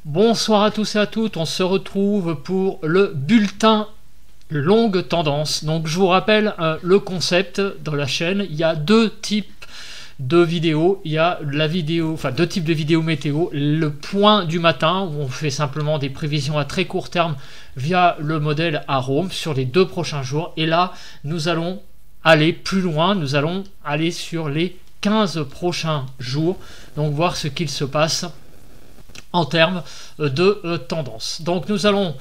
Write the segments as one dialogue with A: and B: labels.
A: Bonsoir à tous et à toutes, on se retrouve pour le bulletin longue tendance. Donc je vous rappelle le concept de la chaîne, il y a deux types de vidéos. Il y a la vidéo, enfin deux types de vidéos météo, le point du matin où on fait simplement des prévisions à très court terme via le modèle Arome sur les 2 prochains jours, et là nous allons aller plus loin, nous allons aller sur les 15 prochains jours, donc voir ce qu'il se passe en termes de tendance. Donc nous allons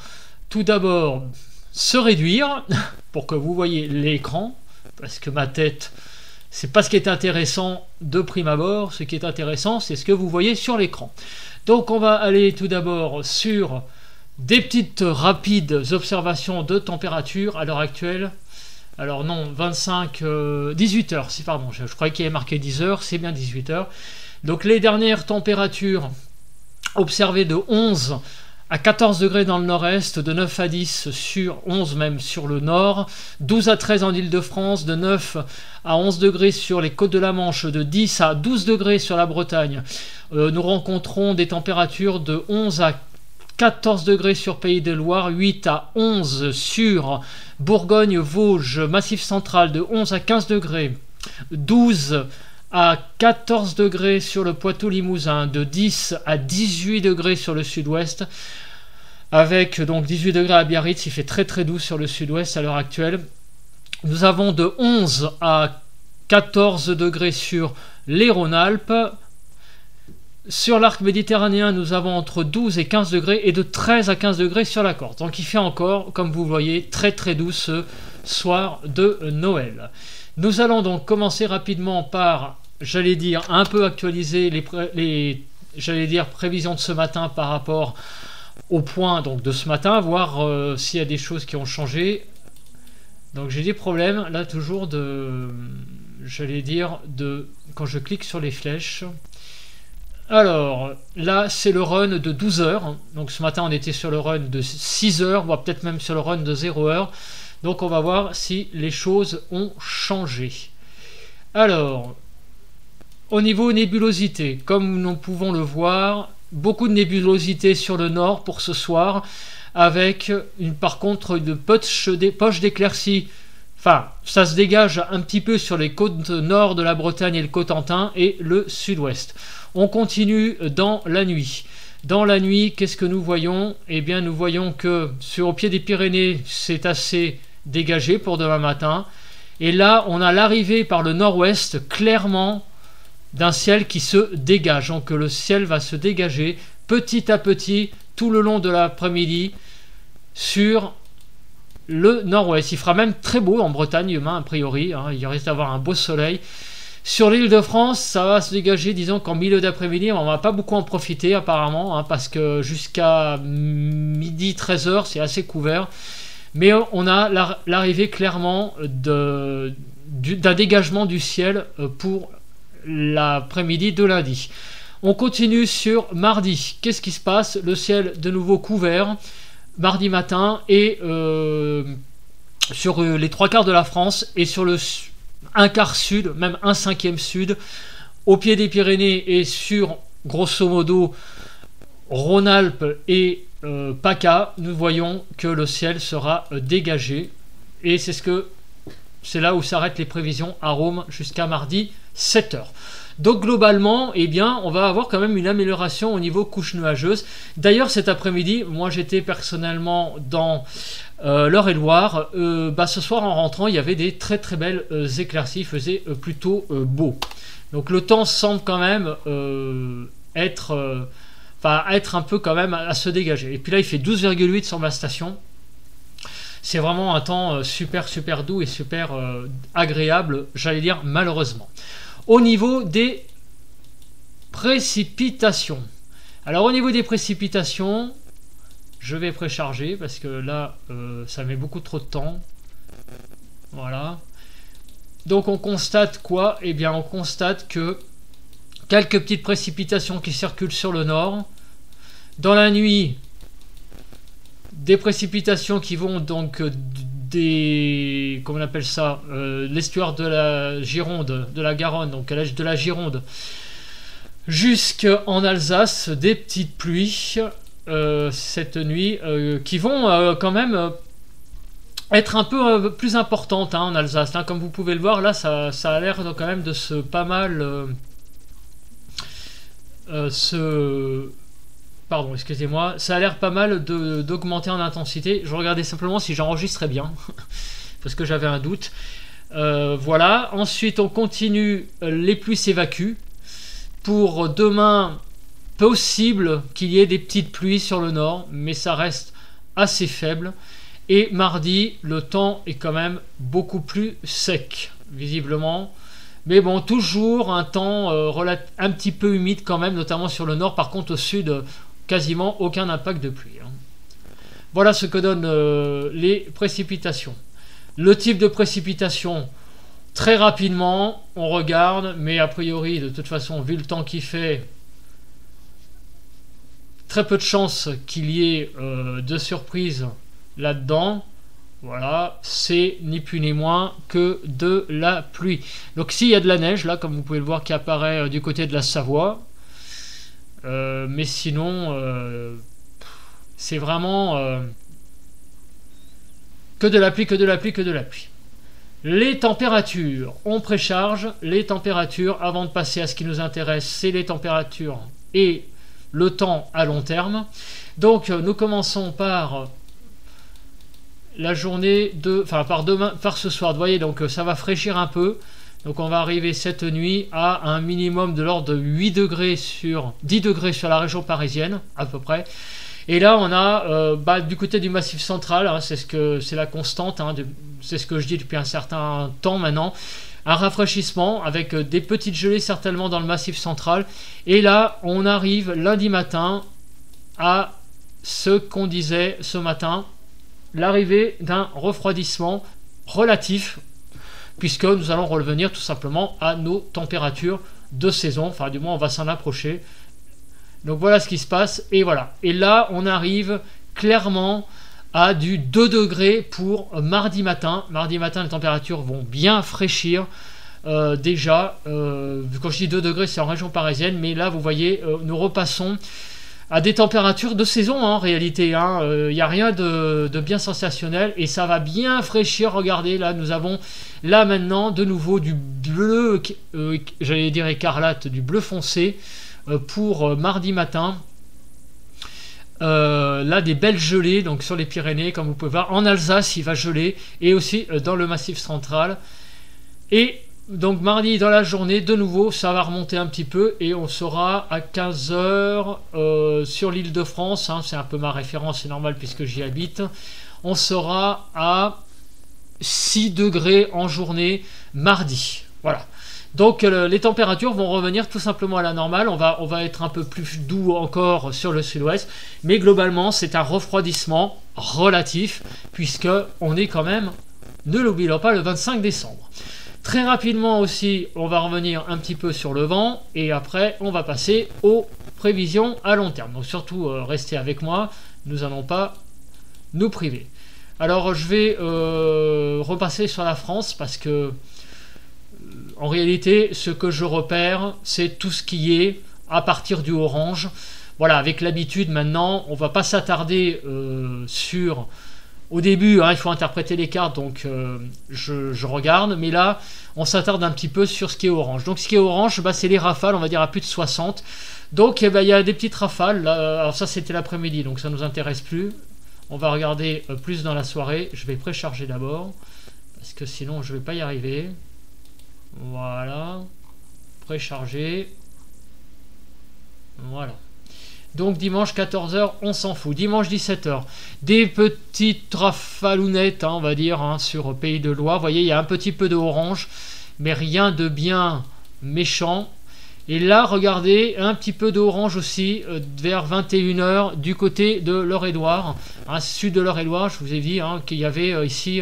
A: tout d'abord se réduire pour que vous voyez l'écran, parce que ma tête, c'est pas ce qui est intéressant de prime abord. Ce qui est intéressant, c'est ce que vous voyez sur l'écran. Donc on va aller tout d'abord sur des petites rapides observations de température à l'heure actuelle. Alors non, 18 heures, pardon, je croyais qu'il y avait marqué 10 heures, c'est bien 18 heures. Donc les dernières températures observées de 11 à 14 degrés dans le nord-est, de 9 à 10 sur 11 même sur le nord, 12 à 13 en Île-de-France, de 9 à 11 degrés sur les côtes de la Manche, de 10 à 12 degrés sur la Bretagne. Nous rencontrons des températures de 11 à 14 degrés sur Pays de Loire, 8 à 11 sur Bourgogne, Vosges, Massif central, de 11 à 15 degrés, 12 à 14 degrés sur le Poitou-Limousin, de 10 à 18 degrés sur le sud-ouest, avec donc 18 degrés à Biarritz. Il fait très très doux sur le sud-ouest à l'heure actuelle. Nous avons de 11 à 14 degrés sur les Rhône-Alpes. Sur l'arc méditerranéen, nous avons entre 12 et 15 degrés et de 13 à 15 degrés sur la Corse. Donc il fait encore, comme vous voyez, très très doux ce soir de Noël. Nous allons donc commencer rapidement par, j'allais dire, un peu actualiser les prévisions de ce matin par rapport au point donc de ce matin, voir s'il y a des choses qui ont changé. Donc j'ai des problèmes là toujours quand je clique sur les flèches. Alors là c'est le run de 12 heures, donc ce matin on était sur le run de 6 heures, voire peut-être même sur le run de 0 heure. Donc on va voir si les choses ont changé. Alors, au niveau nébulosité, comme nous pouvons le voir, beaucoup de nébulosité sur le nord pour ce soir, avec par contre une poche d'éclaircies. Enfin, ça se dégage un petit peu sur les côtes nord de la Bretagne et le Cotentin et le sud-ouest. On continue dans la nuit. Dans la nuit, qu'est-ce que nous voyons? Eh bien, nous voyons que au pied des Pyrénées, c'est assez dégagé pour demain matin. Et là, on a l'arrivée par le nord-ouest, clairement, d'un ciel qui se dégage. Donc, le ciel va se dégager petit à petit tout le long de l'après-midi sur le nord-ouest. Il fera même très beau en Bretagne demain, a priori. Il risque d'avoir un beau soleil. Sur l'île de France, ça va se dégager, disons qu'en milieu d'après-midi, on ne va pas beaucoup en profiter apparemment, parce que jusqu'à midi, 13h, c'est assez couvert. Mais on a l'arrivée clairement d'un dégagement du ciel pour l'après-midi de lundi. On continue sur mardi. Qu'est-ce qui se passe? Le ciel de nouveau couvert mardi matin et sur les 3/4 de la France et sur le 1/4 sud, même 1/5 sud, au pied des Pyrénées et sur grosso modo Rhône-Alpes et PACA, nous voyons que le ciel sera dégagé, et c'est là où s'arrêtent les prévisions Arome jusqu'à mardi 7h. Donc globalement, eh bien, on va avoir quand même une amélioration au niveau couche nuageuse. D'ailleurs, cet après-midi, moi j'étais personnellement dans l'Eure-et-Loire. Ce soir en rentrant, il y avait des très très belles éclaircies, il faisait plutôt beau. Donc le temps semble quand même être un peu quand même à se dégager. Et puis là, il fait 12,8 sur ma station. C'est vraiment un temps super super doux et super agréable, j'allais dire malheureusement. Au niveau des précipitations. Alors au niveau des précipitations, je vais précharger parce que là, ça met beaucoup trop de temps. Voilà. Donc on constate quoi? Eh bien on constate que quelques petites précipitations qui circulent sur le nord. Dans la nuit, des précipitations qui vont donc comment on appelle ça, l'estuaire de la Gironde, de la Garonne, donc de la Gironde, jusqu'en Alsace, des petites pluies. cette nuit qui vont quand même être un peu plus importantes en Alsace. Hein. Comme vous pouvez le voir, là, ça a l'air quand même de se pas mal Pardon, excusez-moi. Ça a l'air pas mal d'augmenter en intensité. Je regardais simplement si j'enregistrais bien, parce que j'avais un doute. Voilà. Ensuite, on continue. Les pluies s'évacuent. Pour demain, possible qu'il y ait des petites pluies sur le nord, mais ça reste assez faible. Et mardi, le temps est quand même beaucoup plus sec, visiblement. Mais bon, toujours un temps un petit peu humide quand même, notamment sur le nord. Par contre, au sud, quasiment aucun impact de pluie. Hein. Voilà ce que donnent les précipitations. Le type de précipitation, très rapidement, on regarde. Mais a priori, de toute façon, vu le temps qu'il fait, très peu de chances qu'il y ait de surprises là-dedans. Voilà, c'est ni plus ni moins que de la pluie. Donc s'il y a de la neige, là, comme vous pouvez le voir, qui apparaît du côté de la Savoie, mais sinon, c'est vraiment que de la pluie, que de la pluie, que de la pluie. Les températures, on précharge les températures avant de passer à ce qui nous intéresse, c'est les températures et le temps à long terme. Donc nous commençons par la journée par ce soir. Vous voyez, donc ça va fraîchir un peu. Donc on va arriver cette nuit à un minimum de l'ordre de 10 degrés sur la région parisienne à peu près. Et là on a du côté du Massif central, hein, c'est la constante, hein, c'est ce que je dis depuis un certain temps maintenant, un rafraîchissement avec des petites gelées certainement dans le Massif central. Et là on arrive lundi matin à ce qu'on disait ce matin, l'arrivée d'un refroidissement relatif, puisque nous allons revenir tout simplement à nos températures de saison, enfin du moins on va s'en approcher. Donc voilà ce qui se passe, et voilà. Et là on arrive clairement à du 2 degrés pour mardi matin. Mardi matin les températures vont bien fraîchir déjà. Quand je dis 2 degrés c'est en région parisienne, mais là vous voyez nous repassons à des températures de saison en réalité. Il n'y a rien de bien sensationnel et ça va bien fraîchir. Regardez, là nous avons là maintenant de nouveau du bleu, j'allais dire écarlate, du bleu foncé pour mardi matin. Là des belles gelées donc sur les Pyrénées, comme vous pouvez voir. En Alsace il va geler et aussi dans le Massif central. Et donc mardi dans la journée, de nouveau, ça va remonter un petit peu et on sera à 15h sur l'île de France. Hein, c'est un peu ma référence, c'est normal puisque j'y habite. On sera à 6 degrés en journée mardi. Voilà. Donc les températures vont revenir tout simplement à la normale. On va être un peu plus doux encore sur le sud-ouest. Mais globalement, c'est un refroidissement relatif puisque on est quand même, ne l'oublions pas, le 25 décembre. Très rapidement aussi, on va revenir un petit peu sur le vent et après on va passer aux prévisions à long terme. Donc surtout restez avec moi, nous n'allons pas nous priver. Alors je vais repasser sur la France parce que en réalité ce que je repère c'est tout ce qui est à partir du orange. Voilà, avec l'habitude maintenant on va pas s'attarder sur... Au début, hein, il faut interpréter les cartes, donc je regarde, mais là, on s'attarde un petit peu sur ce qui est orange. Donc, ce qui est orange, c'est les rafales, on va dire à plus de 60. Donc, il y a des petites rafales. Là, alors ça, c'était l'après-midi, donc ça ne nous intéresse plus. On va regarder plus dans la soirée. Je vais précharger d'abord, parce que sinon, je ne vais pas y arriver. Voilà. Précharger. Voilà. Donc dimanche 14h, on s'en fout. Dimanche 17h, des petites rafalounettes, hein, on va dire, hein, sur Pays de Loire. Vous voyez, il y a un petit peu de orange, mais rien de bien méchant. Et là, regardez, un petit peu d'orange aussi, vers 21h, du côté de l'Eure-et-Loir. Hein, sud de l'Eure-et-Loir, je vous ai dit hein, qu'il y avait ici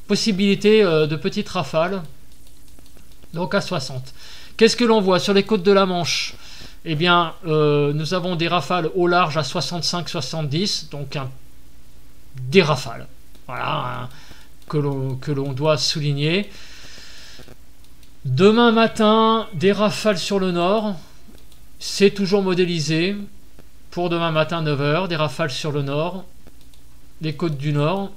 A: possibilité de petites rafales. Donc à 60. Qu'est-ce que l'on voit sur les côtes de la Manche ? Eh bien, nous avons des rafales au large à 65-70, donc des rafales, voilà, hein, que l'on doit souligner. Demain matin, des rafales sur le nord, c'est toujours modélisé, pour demain matin 9 h, des rafales sur le nord, des côtes du nord.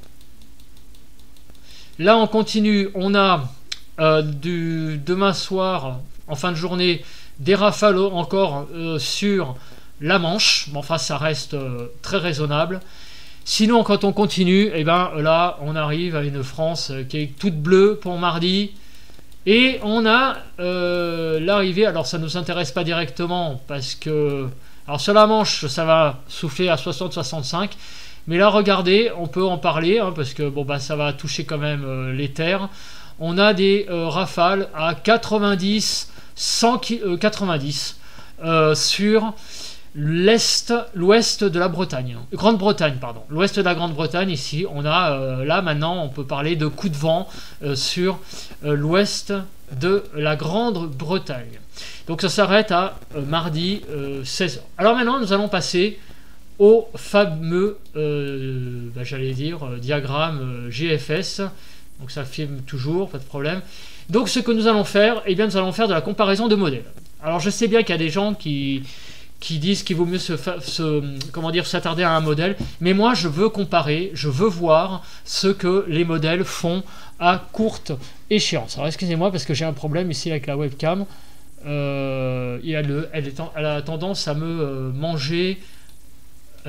A: Là on continue, on a demain soir, en fin de journée, des rafales encore sur la Manche. Bon, enfin ça reste très raisonnable. Sinon quand on continue, et ben là on arrive à une France qui est toute bleue pour mardi. Et on a l'arrivée, alors ça ne nous intéresse pas directement parce que, alors sur la Manche ça va souffler à 60-65, mais là regardez, on peut en parler hein, parce que bon bah ça va toucher quand même les terres. On a des rafales à 90, 90 sur l'ouest de la Bretagne, Grande-Bretagne pardon, l'ouest de la Grande-Bretagne. Ici on a là maintenant on peut parler de coups de vent sur l'ouest de la Grande-Bretagne. Donc ça s'arrête à mardi 16 h. Alors maintenant nous allons passer au fameux j'allais dire diagramme GFS. Donc ça filme toujours, pas de problème. Donc ce que nous allons faire, eh bien nous allons faire de la comparaison de modèles. Alors je sais bien qu'il y a des gens qui disent qu'il vaut mieux s'attarder à un modèle, mais moi je veux comparer, je veux voir ce que les modèles font à courte échéance. Alors excusez-moi parce que j'ai un problème ici avec la webcam, elle a tendance à me manger,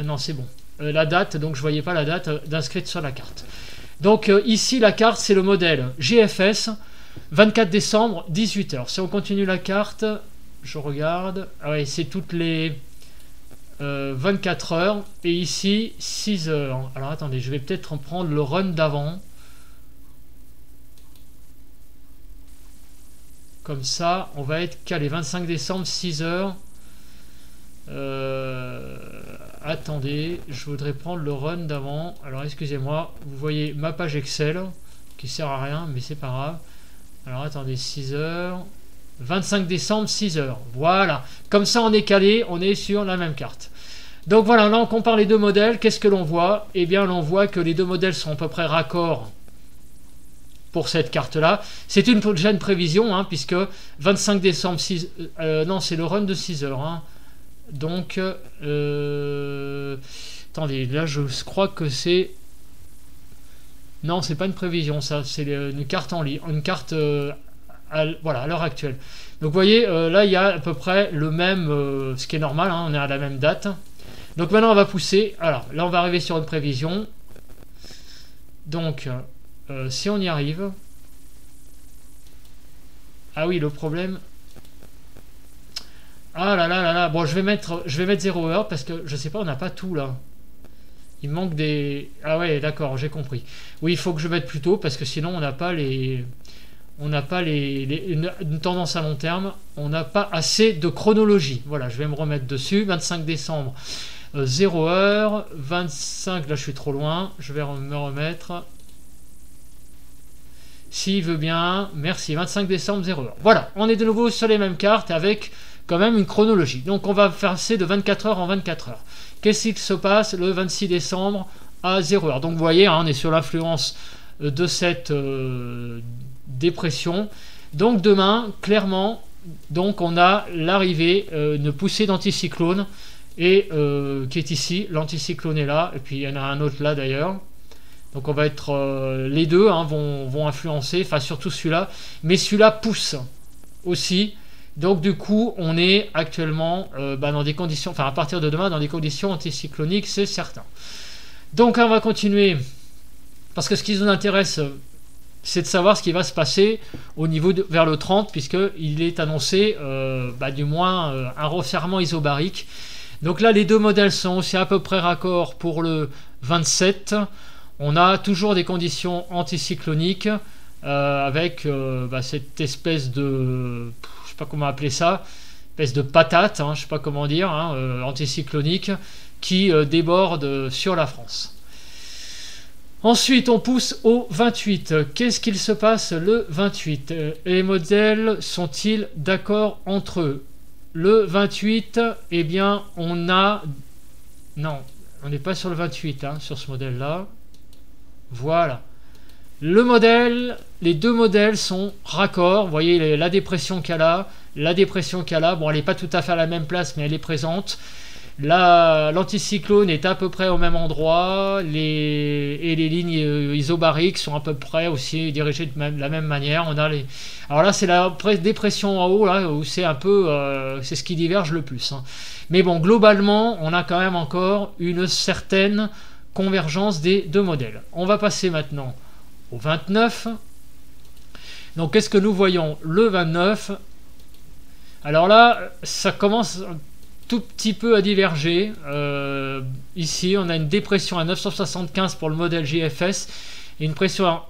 A: non c'est bon, la date, donc je voyais pas la date d'inscrite sur la carte. Donc ici la carte c'est le modèle GFS 24 décembre 18 h. Si on continue la carte, je regarde, ah ouais, c'est toutes les 24 heures, et ici 6 heures. Alors attendez, je vais peut-être en prendre le run d'avant. Comme ça, on va être calé. 25 décembre, 6 heures. Attendez, je voudrais prendre le run d'avant. Alors excusez-moi, vous voyez ma page Excel qui sert à rien, mais c'est pas grave. Alors attendez, 6 heures. 25 décembre, 6 heures. Voilà. Comme ça, on est calé, on est sur la même carte. Donc voilà, là, on compare les deux modèles. Qu'est-ce que l'on voit? Eh bien, l'on voit que les deux modèles sont à peu près raccords pour cette carte-là. C'est une prochaine prévision, hein, puisque 25 décembre, 6... non, c'est le run de 6 heures. Hein. Donc, attendez, là, je crois que c'est... Non, c'est pas une prévision, ça. C'est une carte en ligne. Une carte... voilà, à l'heure actuelle. Donc vous voyez, là il y a à peu près le même, ce qui est normal, hein, on est à la même date. Donc maintenant on va pousser, alors là on va arriver sur une prévision. Donc si on y arrive, ah oui, le problème, ah là là là là, bon je vais mettre 0 heure parce que je sais pas, on n'a pas tout là. Il manque des, ah ouais d'accord, j'ai compris. Oui, il faut que je mette plus tôt parce que sinon on n'a pas les... On n'a pas une tendance à long terme, on n'a pas assez de chronologie. Voilà, je vais me remettre dessus. 25 décembre, 0 heure. 25, là je suis trop loin, je vais me remettre. S'il veut bien, merci. 25 décembre, 0 heure. Voilà, on est de nouveau sur les mêmes cartes avec quand même une chronologie. Donc on va passer de 24 heures en 24 heures. Qu'est-ce qui se passe le 26 décembre à 0 heure? Donc vous voyez, hein, on est sur l'influence de cette... dépression. Donc demain, clairement, donc on a l'arrivée, une poussée d'anticyclone et qui est ici. L'anticyclone est là, et puis il y en a un autre là d'ailleurs. Donc on va être les deux hein, vont influencer, enfin surtout celui-là, mais celui-là pousse aussi. Donc du coup, on est actuellement dans des conditions, enfin à partir de demain, dans des conditions anticycloniques, c'est certain. Donc on va continuer parce que ce qui nous intéresse, c'est de savoir ce qui va se passer au niveau vers le 30, puisqu'il est annoncé du moins un resserrement isobarique. Donc là, les deux modèles sont aussi à peu près raccords pour le 27. On a toujours des conditions anticycloniques avec cette espèce de... je sais pas comment appeler ça, espèce de patate, hein, je sais pas comment dire, hein, anticyclonique, qui déborde sur la France. Ensuite, on pousse au 28. Qu'est-ce qu'il se passe le 28? Les modèles sont-ils d'accord entre eux? Le 28, eh bien, on a... Non, on n'est pas sur le 28, hein, sur ce modèle-là. Voilà. Le modèle, les deux modèles sont raccords. Vous voyez la dépression qu'elle a. La dépression qu'elle a, bon, elle n'est pas tout à fait à la même place, mais elle est présente. L'anticyclone est à peu près au même endroit, et les lignes isobariques sont à peu près aussi dirigées de la même manière. Alors là, c'est la dépression en haut, là, où c'est un peu, c'est ce qui diverge le plus, hein. Mais bon, globalement, on a quand même encore une certaine convergence des deux modèles. On va passer maintenant au 29. Donc, qu'est-ce que nous voyons? Le 29. Alors là, ça commence tout petit peu à diverger. Ici, on a une dépression à 975 pour le modèle JFS et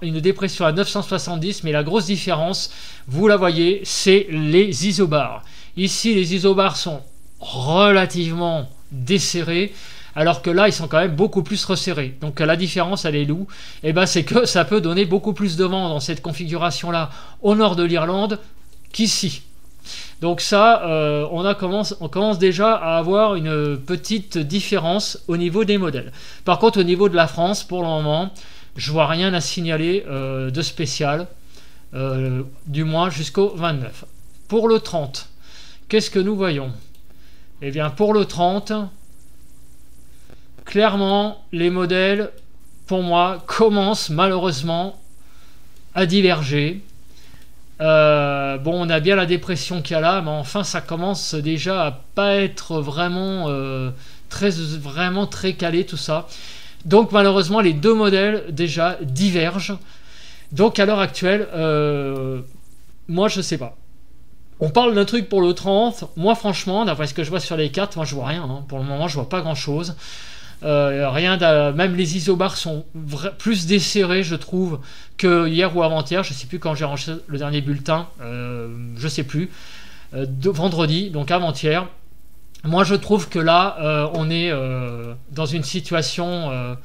A: une dépression à 970, mais la grosse différence, vous la voyez, c'est les isobars. Ici, les isobars sont relativement desserrés, alors que là, ils sont quand même beaucoup plus resserrés. Donc la différence, elle est où? Eh ben, c'est que ça peut donner beaucoup plus de vent dans cette configuration-là au nord de l'Irlande qu'ici. Donc ça, on commence déjà à avoir une petite différence au niveau des modèles. Par contre, au niveau de la France, pour le moment, je vois rien à signaler de spécial, du moins jusqu'au 29. Pour le 30, qu'est-ce que nous voyons? Eh bien, pour le 30, clairement, les modèles, pour moi, commencent malheureusement à diverger. Bon, on a bien la dépression qu'il y a là, mais enfin, ça commence déjà à pas être vraiment très calé, tout ça. Donc, malheureusement, les deux modèles, déjà, divergent. Donc, à l'heure actuelle, moi, je sais pas. On parle d'un truc pour le 30. Moi, franchement, d'après ce que je vois sur les cartes, moi, je vois rien, hein. Pour le moment, je vois pas grand-chose. Même les isobars sont plus desserrés, je trouve, que hier ou avant-hier. Je sais plus quand j'ai rangé le dernier bulletin, je sais plus, vendredi, donc avant-hier. Moi, je trouve que là, on est dans une situation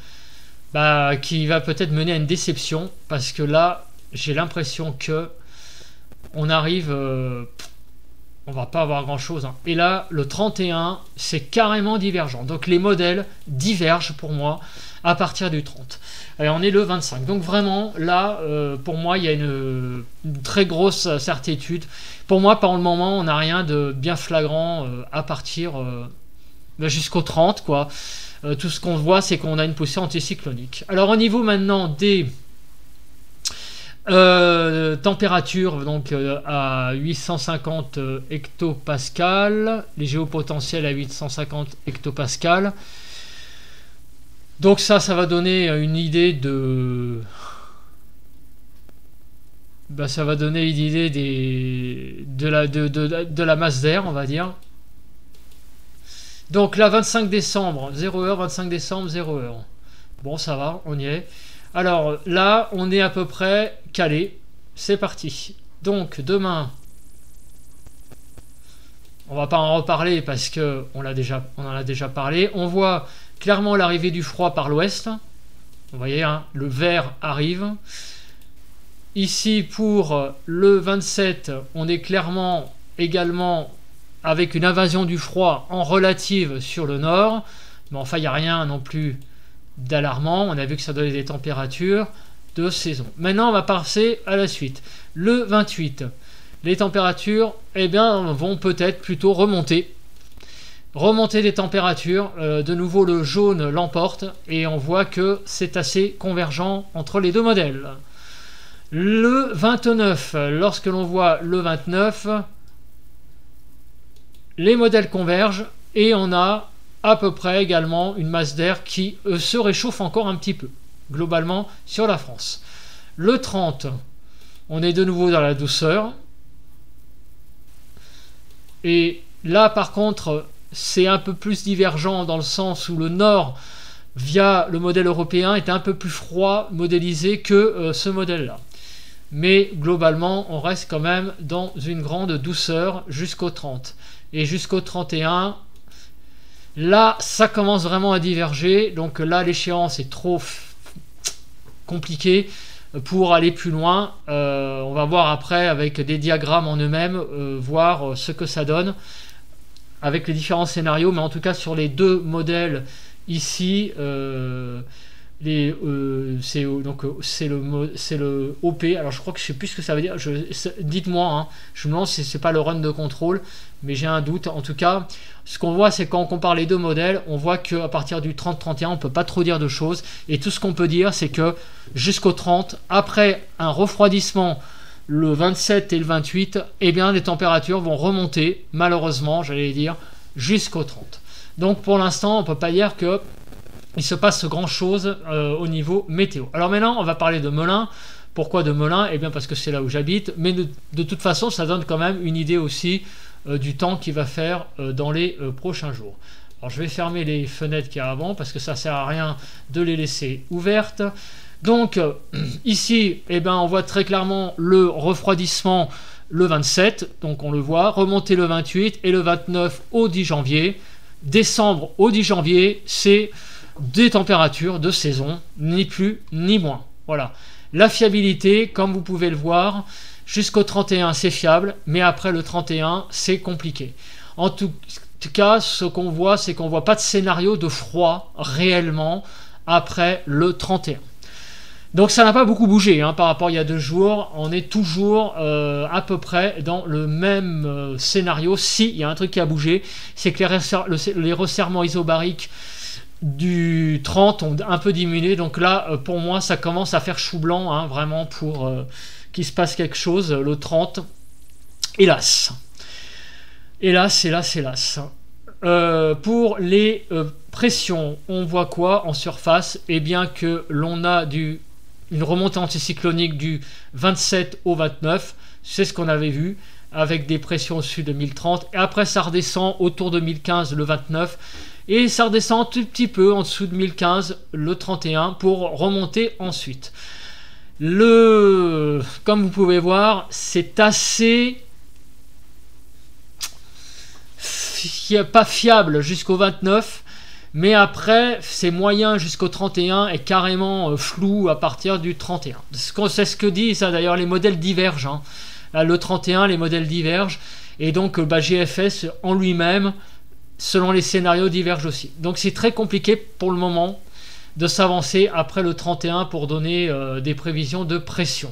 A: qui va peut-être mener à une déception, parce que là, j'ai l'impression que on arrive, on va pas avoir grand chose, hein. Et là, le 31, c'est carrément divergent. Donc les modèles divergent pour moi à partir du 30. Et on est le 25. Donc vraiment, là, pour moi, il y a une très grosse certitude. Pour moi, par le moment, on n'a rien de bien flagrant à partir jusqu'au 30, quoi. Tout ce qu'on voit, c'est qu'on a une poussée anticyclonique. Alors au niveau maintenant des température, donc à 850 hectopascal, les géopotentiels à 850 hectopascal. Donc ça va donner une idée de... ça va donner une idée de la masse d'air, on va dire. Donc là, 25 décembre, 0h, 25 décembre, 0h. Bon, ça va, on y est. Alors là, on est à peu près calé. C'est parti. Donc demain, on va pas en reparler parce que on en a déjà parlé. On voit clairement l'arrivée du froid par l'ouest. Vous voyez, hein, le vert arrive. Ici, pour le 27, on est clairement également avec une invasion du froid en relative sur le nord. Mais enfin, il n'y a rien non plus d'alarmant. On a vu que ça donnait des températures de saison. Maintenant, on va passer à la suite. Le 28, les températures vont peut-être plutôt remonter. Remonter des températures. De nouveau, le jaune l'emporte et on voit que c'est assez convergent entre les deux modèles. Le 29, lorsque l'on voit le 29, les modèles convergent et on a à peu près également une masse d'air qui se réchauffe encore un petit peu, globalement sur la France. Le 30, on est de nouveau dans la douceur. Et là, par contre, c'est un peu plus divergent dans le sens où le nord, via le modèle européen, est un peu plus froid modélisé que ce modèle-là. Mais globalement, on reste quand même dans une grande douceur jusqu'au 30. Et jusqu'au 31, là, ça commence vraiment à diverger. Donc là, l'échéance est trop compliquée pour aller plus loin. On va voir après avec des diagrammes en eux-mêmes, voir ce que ça donne avec les différents scénarios. Mais en tout cas, sur les deux modèles ici, c'est le OP. Alors je crois que je sais plus ce que ça veut dire. Dites-moi, hein, je me demande si c'est pas le run de contrôle, mais j'ai un doute. En tout cas, ce qu'on voit, c'est quand on compare les deux modèles, on voit qu'à partir du 30-31, on peut pas trop dire de choses. Et tout ce qu'on peut dire, c'est que jusqu'au 30, après un refroidissement le 27 et le 28, eh bien les températures vont remonter, malheureusement, j'allais dire, jusqu'au 30. Donc pour l'instant, on peut pas dire que il se passe grand chose au niveau météo. Alors maintenant, on va parler de Melun. Pourquoi de Melun? Eh bien parce que c'est là où j'habite, mais de toute façon, ça donne quand même une idée aussi du temps qu'il va faire dans les prochains jours. Alors je vais fermer les fenêtres qu'il y a avant, parce que ça sert à rien de les laisser ouvertes. Donc ici, eh ben, on voit très clairement le refroidissement le 27, donc on le voit, remonter le 28 et le 29 au 10 janvier. Décembre au 10 janvier, c'est des températures de saison, ni plus ni moins. Voilà. La fiabilité, comme vous pouvez le voir, jusqu'au 31 c'est fiable, mais après le 31 c'est compliqué. En tout cas, ce qu'on voit, c'est qu'on voit pas de scénario de froid réellement après le 31. Donc ça n'a pas beaucoup bougé hein, par rapport à il y a 2 jours. On est toujours à peu près dans le même scénario. Si, il y a un truc qui a bougé, c'est que les resserrements isobariques du 30 ont un peu diminué. Donc là, pour moi, ça commence à faire chou blanc, hein, vraiment, pour qu'il se passe quelque chose. Le 30, hélas. Hélas, hélas, hélas. Pour les pressions, on voit quoi en surface? Eh bien que l'on a une remontée anticyclonique du 27 au 29, c'est ce qu'on avait vu, avec des pressions au-dessus de 1030, et après ça redescend autour de 1015 le 29, et ça redescend un tout petit peu en dessous de 1015 le 31, pour remonter ensuite. Comme vous pouvez voir, c'est assez pas fiable jusqu'au 29, mais après c'est moyen jusqu'au 31 et carrément flou à partir du 31. C'est ce que dit ça d'ailleurs, les modèles divergent. Hein. Là, le 31, les modèles divergent, et donc GFS en lui-même, selon les scénarios, divergent aussi. Donc c'est très compliqué pour le moment de s'avancer après le 31 pour donner des prévisions de pression.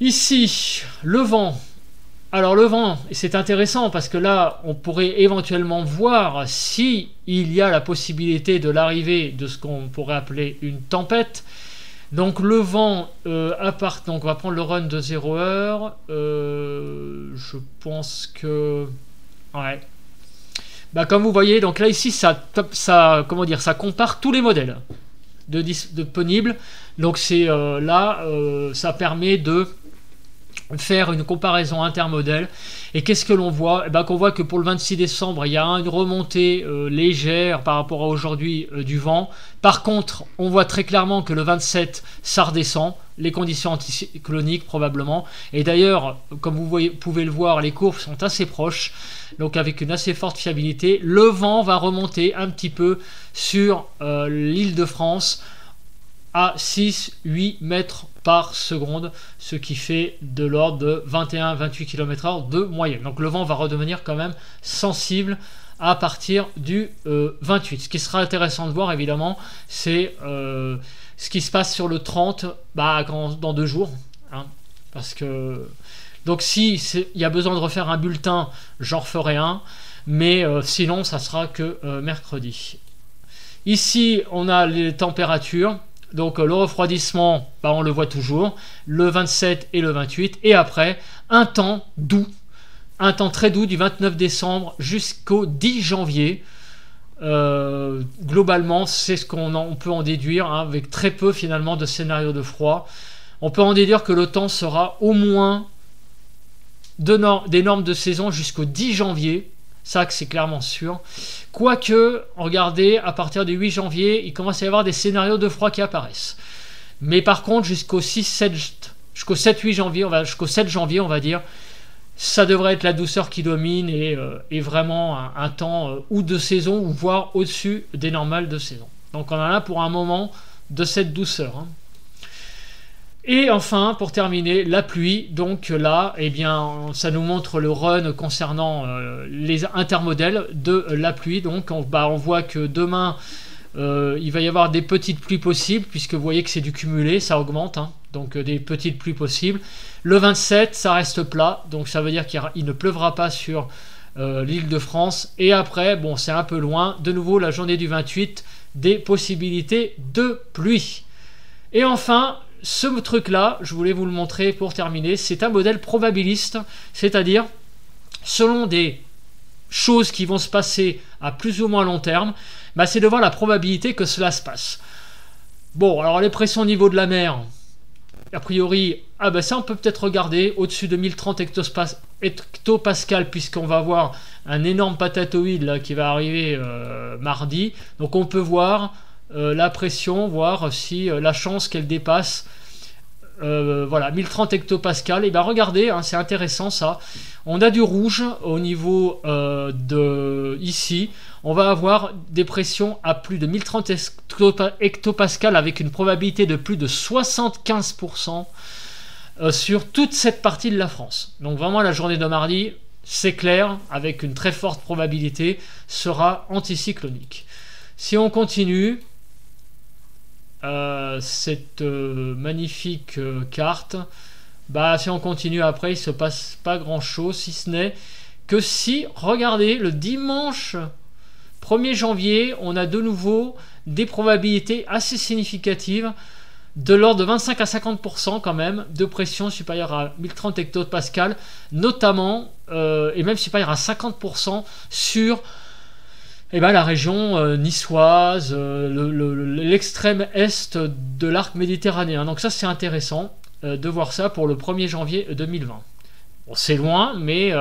A: Ici, le vent. Alors le vent, c'est intéressant parce que là, on pourrait éventuellement voir si il y a la possibilité de l'arrivée de ce qu'on pourrait appeler une tempête. Donc le vent, donc on va prendre le run de 0 heure. Je pense que... Ouais. Bah, comme vous voyez, donc là ici, ça compare tous les modèles de disponibles. Donc c'est ça permet de faire une comparaison intermodèle. Et qu'est-ce que l'on voit? Qu'on voit que pour le 26 décembre, il y a une remontée légère par rapport à aujourd'hui du vent. Par contre, on voit très clairement que le 27, ça redescend, les conditions anticycloniques probablement. Et d'ailleurs, comme vous pouvez le voir, les courbes sont assez proches, donc avec une assez forte fiabilité. Le vent va remonter un petit peu sur l'île de France à 6-8 mètres par seconde, ce qui fait de l'ordre de 21-28 km/h de moyenne. Donc le vent va redevenir quand même sensible à partir du 28. Ce qui sera intéressant de voir évidemment, c'est ce qui se passe sur le 30 dans 2 jours. Hein, parce que donc si il y a besoin de refaire un bulletin, j'en referai un, mais sinon ça sera que mercredi. Ici on a les températures. Donc le refroidissement, on le voit toujours, le 27 et le 28, et après un temps doux, un temps très doux du 29 décembre jusqu'au 10 janvier. Globalement, c'est ce qu'on peut en déduire, hein, avec très peu finalement de scénarios de froid. On peut en déduire que le temps sera au moins des normes de saison jusqu'au 10 janvier. Ça, c'est clairement sûr. Quoique, regardez, à partir du 8 janvier, il commence à y avoir des scénarios de froid qui apparaissent. Mais par contre, jusqu'au 7-8 janvier, jusqu'au 7 janvier, on va dire, ça devrait être la douceur qui domine et vraiment un temps ou de saison, ou voire au-dessus des normales de saison. Donc on en a pour un moment de cette douceur. Hein. Et enfin, pour terminer, la pluie. Donc là, ça nous montre le run concernant les intermodèles de la pluie. Donc on voit que demain, Il va y avoir des petites pluies possibles, puisque vous voyez que c'est du cumulé, ça augmente, hein, donc des petites pluies possibles. Le 27, ça reste plat, donc ça veut dire qu'il ne pleuvra pas sur l'île de France. Et après, bon, c'est un peu loin. De nouveau, la journée du 28, des possibilités de pluie. Et enfin, ce truc-là, je voulais vous le montrer pour terminer, c'est un modèle probabiliste, c'est-à-dire, selon des choses qui vont se passer à plus ou moins long terme, bah, c'est de voir la probabilité que cela se passe. Bon, alors les pressions au niveau de la mer, a priori, ah ben ça on peut peut-être regarder au-dessus de 1030 hectopascal, puisqu'on va avoir un énorme patatoïde là qui va arriver mardi. Donc on peut voir la pression, voir si la chance qu'elle dépasse. Voilà, 1030 hectopascal. Et ben regardez, hein, c'est intéressant ça. On a du rouge au niveau de ici. On va avoir des pressions à plus de 1030 hectopascal avec une probabilité de plus de 75% sur toute cette partie de la France. Donc vraiment la journée de mardi, c'est clair, avec une très forte probabilité, sera anticyclonique. Si on continue cette magnifique carte, bah si on continue après, il se passe pas grand chose, si ce n'est que si, regardez, le dimanche 1er janvier, on a de nouveau des probabilités assez significatives, de l'ordre de 25 à 50% quand même, de pression supérieure à 1030 hectopascal, notamment, et même supérieure à 50% sur la région niçoise, l'extrême est de l'arc méditerranéen. Donc ça c'est intéressant de voir ça pour le 1er janvier 2020. Bon, c'est loin, mais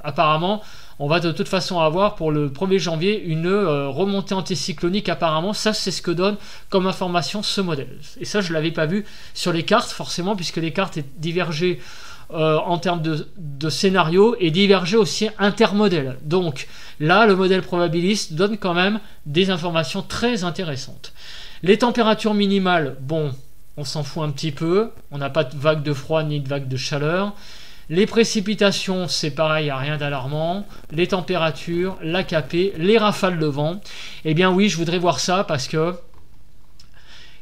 A: apparemment, on va de toute façon avoir pour le 1er janvier une remontée anticyclonique apparemment. Ça, c'est ce que donne comme information ce modèle. Et ça, je ne l'avais pas vu sur les cartes, forcément, puisque les cartes divergeaient en termes de scénario et divergeaient aussi intermodèles. Donc là, le modèle probabiliste donne quand même des informations très intéressantes. Les températures minimales, bon, on s'en fout un petit peu. On n'a pas de vague de froid ni de vague de chaleur. Les précipitations, c'est pareil, il n'y a rien d'alarmant. Les températures, l'AKP, les rafales de vent. Eh bien oui, je voudrais voir ça parce que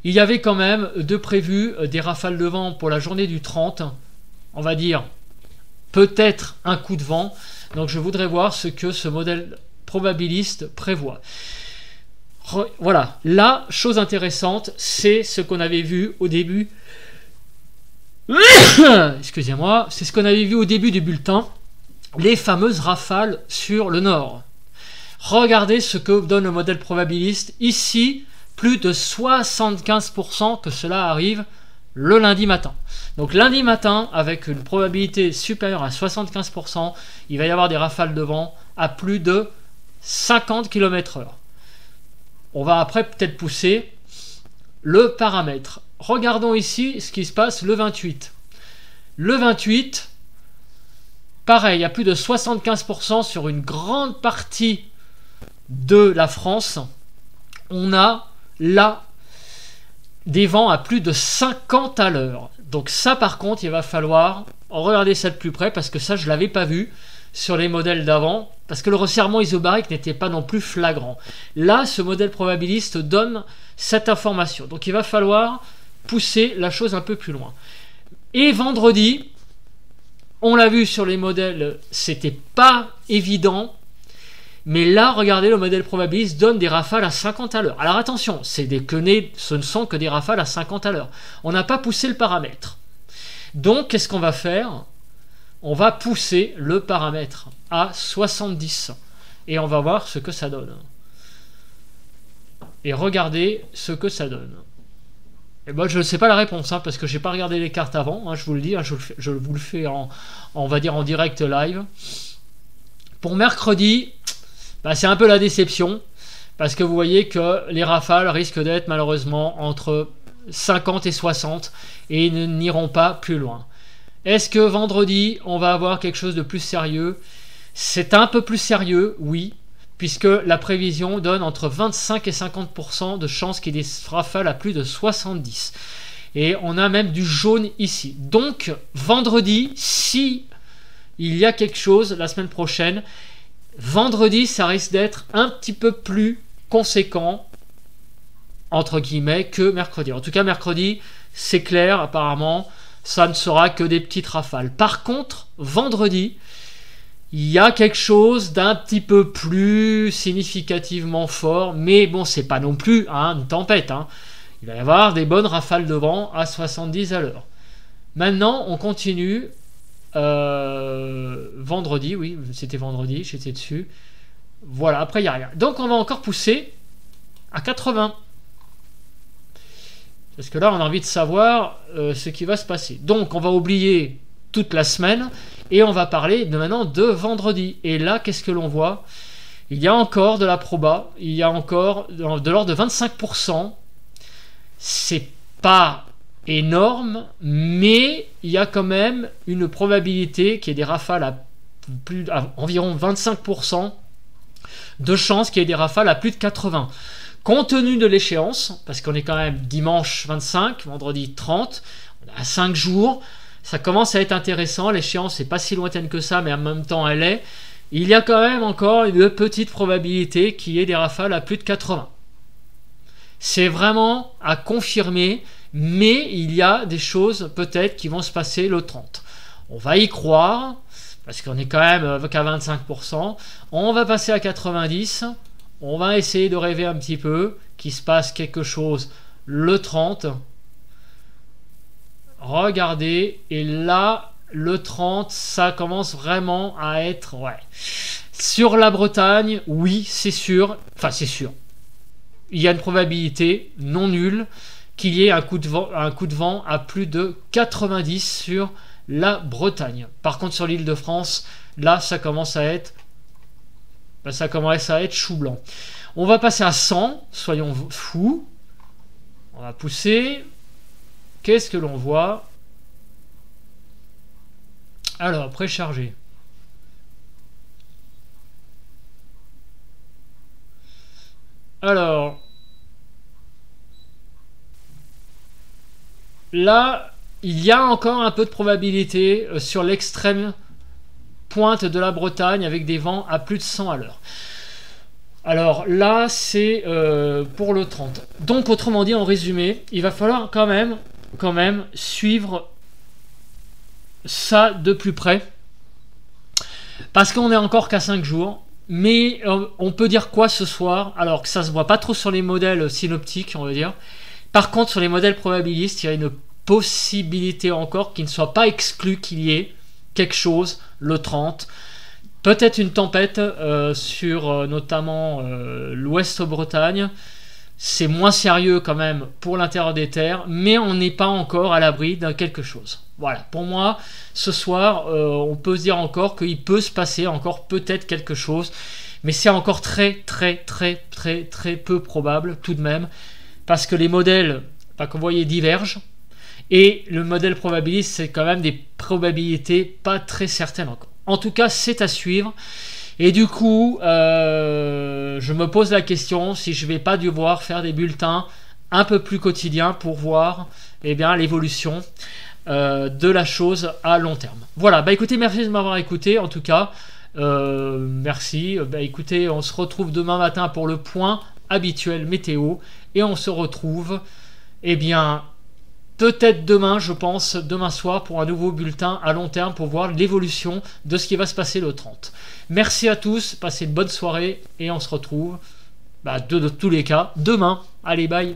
A: il y avait quand même de prévu des rafales de vent pour la journée du 30. On va dire peut-être un coup de vent. Donc je voudrais voir ce que ce modèle probabiliste prévoit. Voilà, la chose intéressante, c'est ce qu'on avait vu au début. Excusez-moi, c'est ce qu'on avait vu au début du bulletin, les fameuses rafales sur le nord. Regardez ce que donne le modèle probabiliste. Ici, plus de 75% que cela arrive le lundi matin. Donc lundi matin, avec une probabilité supérieure à 75%, il va y avoir des rafales de vent à plus de 50 km/h. On va après peut-être pousser le paramètre. Regardons ici ce qui se passe le 28. Le 28, pareil, il y a plus de 75% sur une grande partie de la France. On a là des vents à plus de 50 à l'heure. Donc ça par contre, il va falloir regarder ça de plus près parce que ça, je ne l'avais pas vu sur les modèles d'avant parce que le resserrement isobarique n'était pas non plus flagrant. Là, ce modèle probabiliste donne cette information. Donc il va falloir pousser la chose un peu plus loin. Et vendredi, on l'a vu sur les modèles, c'était pas évident, mais là, regardez, le modèle probabiliste donne des rafales à 50 à l'heure. Alors attention, ce ne sont que des rafales à 50 à l'heure. On n'a pas poussé le paramètre. Donc, qu'est-ce qu'on va faire? On va pousser le paramètre à 70. Et on va voir ce que ça donne. Et regardez ce que ça donne. Et ben, je ne sais pas la réponse, hein, parce que j'ai pas regardé les cartes avant, hein, je vous le dis, hein, je vous le fais on va dire en direct live. Pour mercredi, bah, c'est un peu la déception, parce que vous voyez que les rafales risquent d'être malheureusement entre 50 et 60, et n'iront pas plus loin. Est-ce que vendredi, on va avoir quelque chose de plus sérieux? C'est un peu plus sérieux, oui, puisque la prévision donne entre 25 et 50% de chances qu'il y ait des rafales à plus de 70. Et on a même du jaune ici. Donc, vendredi, si il y a quelque chose la semaine prochaine, vendredi, ça risque d'être un petit peu plus conséquent entre guillemets, que mercredi. En tout cas, mercredi, c'est clair, apparemment, ça ne sera que des petites rafales. Par contre, vendredi, il y a quelque chose d'un petit peu plus significativement fort, mais bon, c'est pas non plus une tempête. Il va y avoir des bonnes rafales de vent à 70 à l'heure. Maintenant, on continue. Vendredi, oui, c'était vendredi, j'étais dessus. Voilà, après il n'y a rien. Donc on va encore pousser à 80. Parce que là, on a envie de savoir ce qui va se passer. Donc on va oublier toute la semaine et on va parler maintenant de vendredi. Et là, qu'est-ce que l'on voit? Il y a encore de la proba, il y a encore de l'ordre de 25%. C'est pas énorme, mais il y a quand même une probabilité qu'il y ait des rafales à environ 25% de chances qu'il y ait des rafales à plus de 80. Compte tenu de l'échéance, parce qu'on est quand même dimanche 25, vendredi 30, on a 5 jours, ça commence à être intéressant, l'échéance n'est pas si lointaine que ça, mais en même temps elle est, il y a quand même encore une petite probabilité qu'il y ait des rafales à plus de 80. C'est vraiment à confirmer, mais il y a des choses peut-être qui vont se passer le 30. On va y croire, parce qu'on est quand même qu'à 25%. On va passer à 90%. On va essayer de rêver un petit peu qu'il se passe quelque chose le 30. Regardez, et là, le 30, ça commence vraiment à être... Ouais. Sur la Bretagne, oui, c'est sûr. Enfin, c'est sûr. Il y a une probabilité non nulle qu'il y ait un coup de vent à plus de 90 sur la Bretagne. Par contre, sur l'Île-de-France, là, ça commence à être chou blanc. On va passer à 100, soyons fous. On va pousser. Qu'est-ce que l'on voit? Alors, précharger. Alors, là, il y a encore un peu de probabilité sur l'extrême pointe de la Bretagne avec des vents à plus de 100 à l'heure. Alors là, c'est pour le 30. Donc, autrement dit, en résumé, il va falloir quand même suivre ça de plus près. Parce qu'on est encore qu'à 5 jours. Mais on peut dire quoi ce soir? Alors que ça se voit pas trop sur les modèles synoptiques, on va dire. Par contre, sur les modèles probabilistes, il y a une possibilité encore qu'il ne soit pas exclu qu'il y ait quelque chose le 30. Peut-être une tempête sur notamment l'ouest Bretagne. C'est moins sérieux quand même pour l'intérieur des terres, mais on n'est pas encore à l'abri de quelque chose. Voilà, pour moi, ce soir, on peut se dire encore qu'il peut se passer encore peut-être quelque chose, mais c'est encore très peu probable tout de même, parce que les modèles, que vous voyez, divergent, et le modèle probabiliste, c'est quand même des probabilités pas très certaines encore. En tout cas, c'est à suivre. Et du coup, je me pose la question si je vais pas devoir faire des bulletins un peu plus quotidiens pour voir l'évolution de la chose à long terme. Voilà, écoutez, merci de m'avoir écouté en tout cas. Merci. Écoutez, on se retrouve demain matin pour le point habituel météo et on se retrouve peut-être demain, je pense, demain soir pour un nouveau bulletin à long terme pour voir l'évolution de ce qui va se passer le 30. Merci à tous, passez une bonne soirée et on se retrouve de tous les cas demain. Allez, bye.